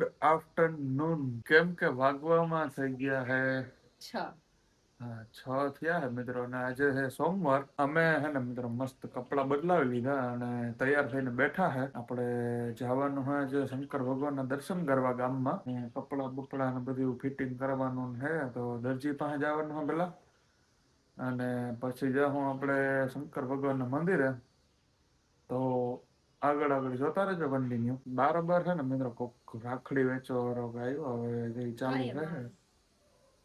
Good afternoon. કેમ કે વાગવામાં થઈ ગયા હે 6. હા, 6 થયા હે મિત્રો, અને આજે છે સોમવાર. અમે હે ને મિત્રો મસ્ત કપડા બદલાવી લીધા અને તૈયાર થઈને બેઠા હે. આપણે જવાનું હોય જે શંકર ભગવાનના દર્શન કરવા ગામમાં. કપડા બપડા ને બધું ફિટિંગ કરવાનું હે, તો દરજી પાસે જવાનું હોય પેલા, અને પછી જાઉં આપણે શંકર ભગવાનના મંદિરે. તો આગળ આગળ જોતા રહેજો કન્ટિન્યુ. બારોબાર છે ને મિત્રો કોક રાખડી વેચવા વાળો આવ્યો, હવે જે ચાલુ રહે.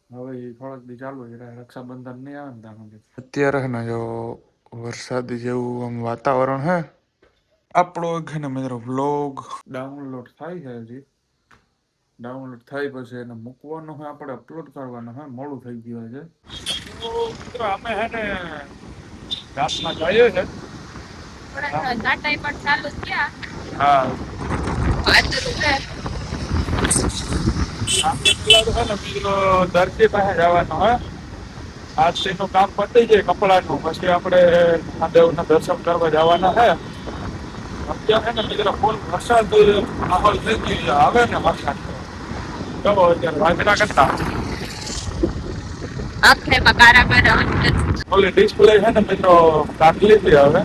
હવે એ થોડાક દી ચાલુ જ રહે, રક્ષાબંધન નહીં આવે ને ત્યાં સુધી. અત્યારે છે ને જો વરસાદી જેવું આમ વાતાવરણ હે. આપણો છે ને મિત્રો વ્લોગ ડાઉનલોડ થાય છે, હજી ડાઉનલોડ થાય પછી એને મૂકવાનો હોય, આપણે અપલોડ કરવાનો હોય, મોડું થઈ ગયું છે. તો મિત્રો અમે હે ને રાતમાં જઈએ છે. હા, દરજી પાસે જવાનું હોય. આજથી નું કામ પતી જાય કપડાનું, પછી આપણે મહાદેવના દર્શન કરવા જવાના છે. અત્યારે ને મિત્રો ફૂલ વરસાદ માહોલ થઈ ગયો, આવે ને વરસાદ. ચલો અત્યારે વાંચના કરતા ઓલી ડિસ્પ્લે છે ને મિત્રો કાઢી લીધી હવે,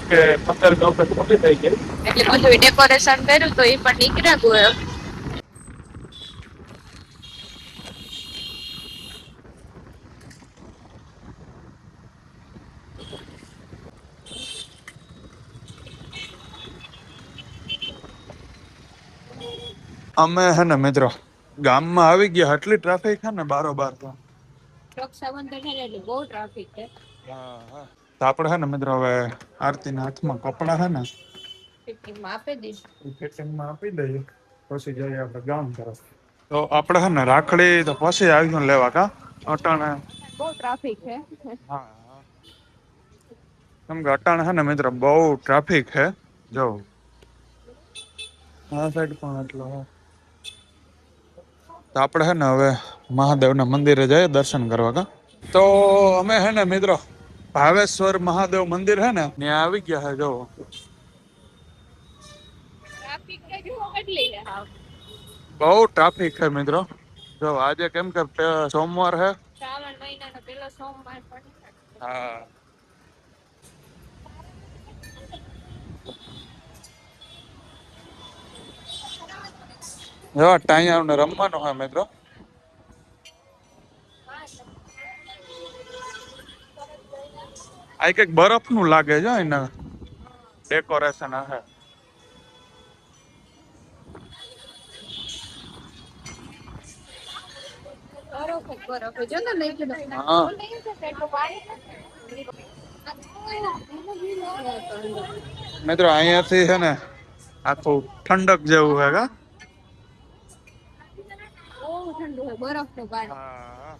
કે 15 ખોટી થઈ ગઈ. એટલે બધું ડેકોરેશન કર્યું તો એ પણ નીકળ્યું હોય. અમે હે ને મિત્રો ગામમાં આવી ગયા, એટલી ટ્રાફિક છે ને બારોબાર. તો રક્ષાબંધન છે એટલે બહુ ટ્રાફિક છે. હા હા, તો આપણે હે ને મિત્રો હવે આરતીના હાથમાં કપડા છે ને ફિટિંગમાં આપી દઈશું. ફિટિંગમાં આપી દઈએ પછી જઈએ આપણે ગામ તરફ. તો આપણે હે ને રાખડી તો પછી આવીને લેવા કા અટાણે બહુ ટ્રાફિક છે. હા, કેમ કે અટાણે છે ને મિત્રો બહુ ટ્રાફિક છે. જો આ સાઈડ પણ એટલો હે. તો આપણે હે ને હવે મહાદેવના મંદિરે જઈએ દર્શન કરવા કા. તો અમે હે ને મિત્રો ભાવેશ્વર મહાદેવ મંદિર હે ને ત્યાં આવી ગયા હે. જો બહુ ટ્રાફિક છે મિત્રો. જો આજે કેમ કે સોમવાર હે, શ્રાવણ મહિનાનો પેલો સોમવાર પણ. હા, જો ટાઈમ રમવાનું હોય મિત્રો. આ કઈક બરફ નું લાગે છે એના ડેકોરેશન હશે. મિત્રો અહિયાંથી છે ને આખું ઠંડક જેવું હે કા. બહુ ઠંડુ હે, બરફ નું પાણી. હા,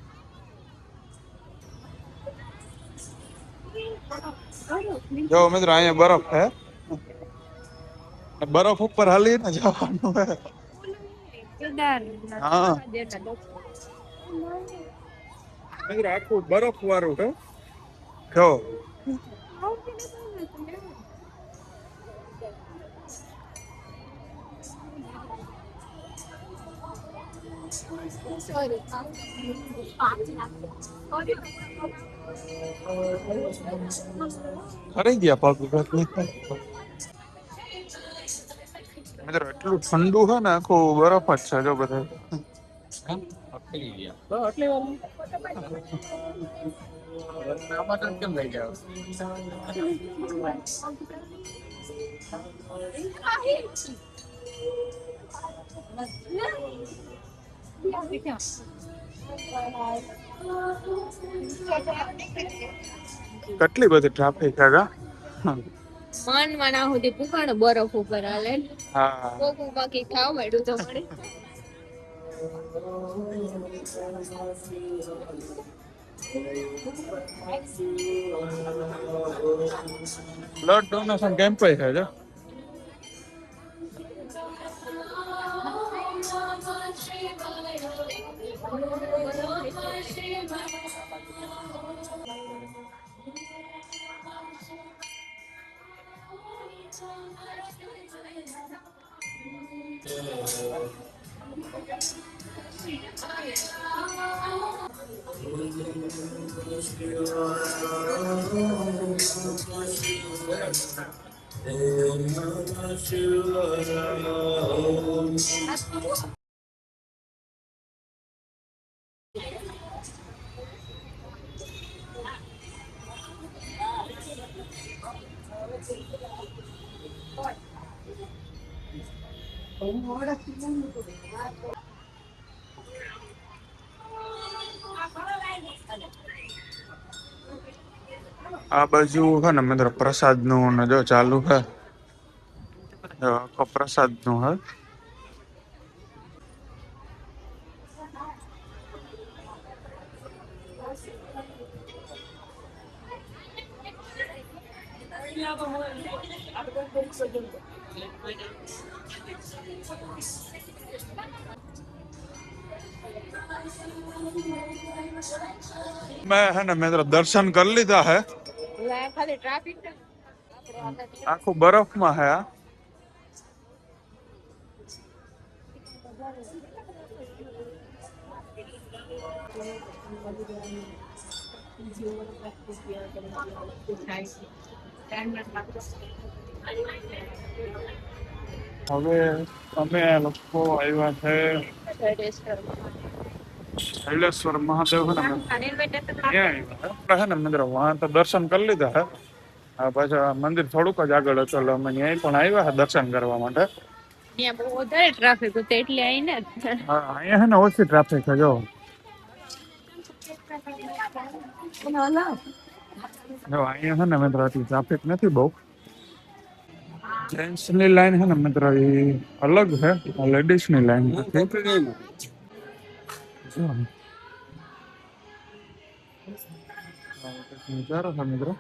જો મિત્રો અહીંયા બરફ હે, બરફ ઉપર હાલી ને જવાનું હે. હા, આખું બરફ વાળું હે. જો ખરી ગયા પગ. મિત્રો એટલું ઠંડુ છે ને આખું બરફ જ છે. જો બધા કેમ લઈ જાવ. કેટલી બધી ટ્રાફિક છે કા. મન મના સુધી પૂકાણો બરફ ઉપર હાલે. હા, કોકું બાકી ખાવ મેડું તો મળે. બ્લડ ડોનેશન કેમ્પ છે જો. આ બાજુ હે ને મિત્રો પ્રસાદ નું ને જો ચાલુ હે, પ્રસાદ નું હે. મેં હે ને મિત્રો દર્શન કરી લીધા હે. આખું બરફમાં હે આ. હવે અમે લોકો આવ્યા છે શૈલેશ્વર મહાદેવ હે ને મિત્રો વહાં તો દર્શન કરી લીધા હે. પાછા મંદિર થોડુંક જ આગળ હતું એટલે અમે ત્યાં પણ આવ્યા છે દર્શન કરવા માટે. ટ્રાફિક હતું એટલે આઈને હા અહીંયા છે ને ઓછી ટ્રાફિક છે. જો અહીંયા છે ને મિત્રો આટલી ટ્રાફિક નથી બહુ. જેન્ટ્સ ની લાઈન છે ને મિત્રો એ અલગ છે, લેડીઝ ની લાઈન નથી. નજારો છે મિત્રો.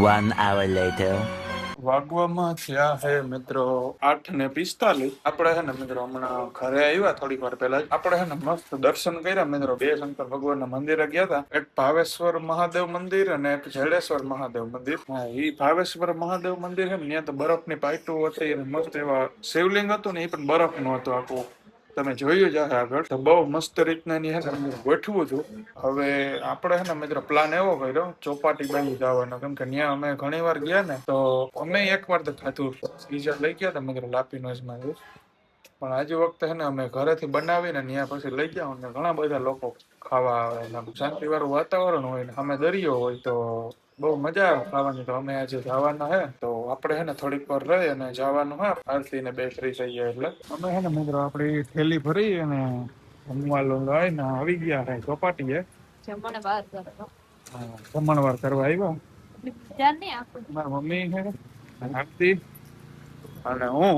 One hour later. વાગવામાં થયા હે મિત્રો 8:45. આપણે હે ને મિત્રો હમણાં ઘરે આવ્યા થોડીક વાર પહેલા જ. આપણે હે ને મસ્ત દર્શન કર્યા મિત્રો. બે શંકર ભગવાન ના મંદિરે ગયા હતા. એક ભાવેશ્વર મહાદેવ મંદિર અને એક જડેશ્વર મહાદેવ મંદિર. ઈ ભાવેશ્વર મહાદેવ મંદિર હે ને ત્યાં તો બરફ ની પાઇટો હતી અને મસ્ત એવા શિવલિંગ હતું ને એ પણ બરફ નું હતું આખું. તમે જોયું જ હશે આગળ. તો બહુ મસ્ત રીતના એની હે ને ગોઠવું હતું. હવે આપણે હે ને મિત્રો પ્લાન એવો કર્યો ચોપાટી બાજુ જવાનો, કેમ કે ત્યાં અમે ઘણી વાર ગયા ને તો અમે એક વાર તો ખાધું બીજા લઈ ગયા હતા મિત્રો લાપી નોઝમાં. પણ આજે વખતે હે ને અમે ઘરેથી બનાવીને ત્યાં પછી લઈ જાવ ને ઘણા બધા લોકો ખાવા આવે. શાંતિ વાળું વાતાવરણ હોય ને સામે દરિયો હોય તો બહુ મજા આવે ખાવાની. તો અમે આજે જવાના હે તો આપણે હે ને થોડીક વાર રહી અને જવાનું હે આરતી ને 2 ફ્રી થઈ જાય એટલે. અમે હે ને મિત્રો આપડી થેલી ભરી અને જમવાનું લઈને આવી ગયા હે ચોપાટીએ. જમણવાર કરવા આવ્યા. મારા મમ્મી છે આરતી અને હું.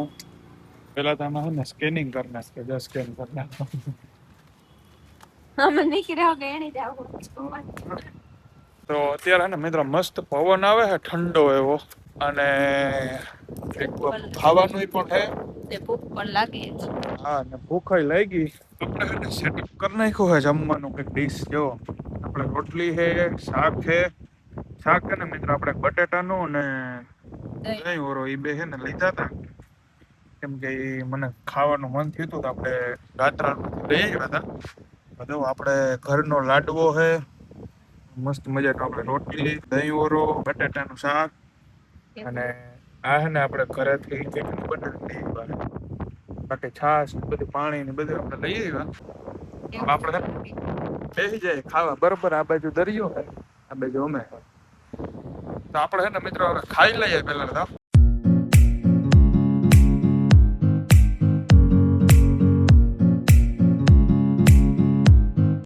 પેલા તો આમાં છે ને સ્કેનિંગ કરી નાખ કે 10 સ્કેન કરી નાખો. તો અત્યારે ને મિત્રો મસ્ત પવન આવે છે ઠંડો એવો અને ખાવાનું પણ છે. ભૂખ પણ લાગે. હા ને ભૂખ લાગી. આપણે સેટઅપ કરી નાખ્યું છે જમવાનું કઈક ડીશ. જો આપણે રોટલી છે, શાક છે. શાક છે ને મિત્રો આપણે બટેટાનું અને દહીં ઓરો એ બે છે ને લીધા હતા, કેમ કે મને ખાવાનું મન થયું હતું. આપણે ગાત્રાનું લઈ આવ્યા હતા. બધું આપણે ઘરનો લાડવો છે મસ્ત મજાનો. આપણે રોટલી, દહીં ઓરો, બટેટાનું શાક અને આ છે ને આપણે ઘરેથી ચટણી બનાવી બાકી છાશ બધું પાણી ને બધું આપણે લઈ આવ્યા. આપણે બેસી જાય ખાવા બરોબર. આ બાજુ દરિયો છે, આ બાજુ અમે. તો આપણે છે ને મિત્રો હવે ખાઈ લઈએ પેલા તો.